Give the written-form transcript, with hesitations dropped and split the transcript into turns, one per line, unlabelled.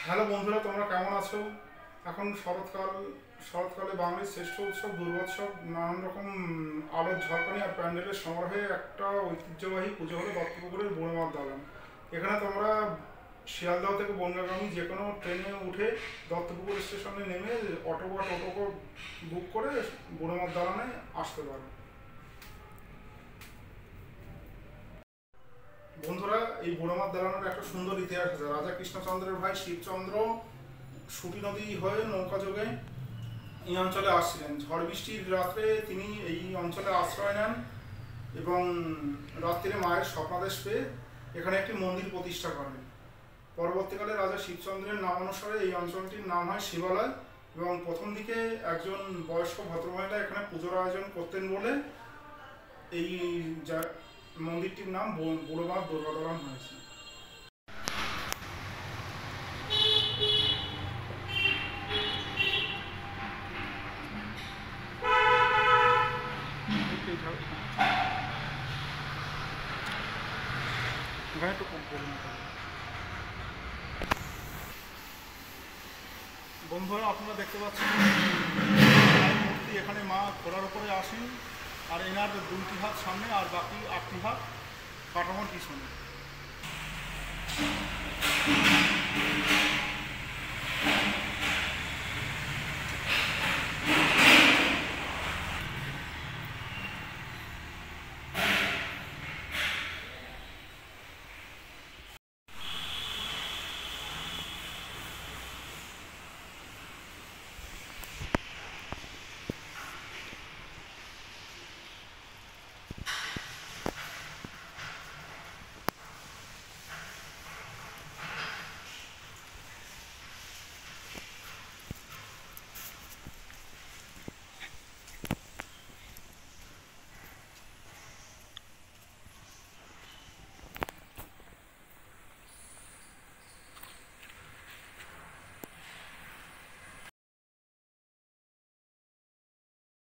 Hello বন্ধুরা, তোমরা কেমন আছো? এখন শরৎকালে বাঙালির শ্রেষ্ঠ উৎসব দুর্গোৎসব, নানান রকম আলোর ঝলকানি আর প্যান্ডেলের সমারোহে একটা ঐতিহ্যবাহী পুজো হলো দত্তপুকুরের বুড়োমার দালান। এখানে তোমরা শিয়ালদহ থেকে বনগাঁগামী যে কোনো ট্রেনে উঠে দত্তপুকুর স্টেশনে নেমে অটো বা টোটো বুক করে বুড়োমার দালানে আসতে পারো। বন্ধুরা, এই বুড়োমার দালানের একটা সুন্দর ইতিহাস আছে। রাজা কৃষ্ণচন্দ্রের ভাই শিবচন্দ্র সুটি নদী হয়ে নৌকাযোগে এই অঞ্চলে আসছিলেন। ঝড় বৃষ্টির রাত্রে তিনি এই অঞ্চলে আশ্রয় নেন এবং রাত্রিরে মায়ের স্বপ্নাদেশ পেয়ে এখানে একটি মন্দির প্রতিষ্ঠা করেন। পরবর্তীকালে রাজা শিবচন্দ্রের নামানুসারে এই অঞ্চলটির নাম হয় শিবালয় এবং প্রথম দিকে একজন বয়স্ক ভদ্রমহিলা এখানে পুজোর আয়োজন করতেন বলে এই মন্দিরটির নাম বুড়োমার দুর্গা দালান হয়েছে। বন্ধুরা, আপনারা দেখতে পাচ্ছেন মূর্তি। এখানে মা ঘোড়ার উপরে আসেন আর এনার 2টি হাত সামনে আর বাকি 8টি হাত কাঠামোর পিছনে।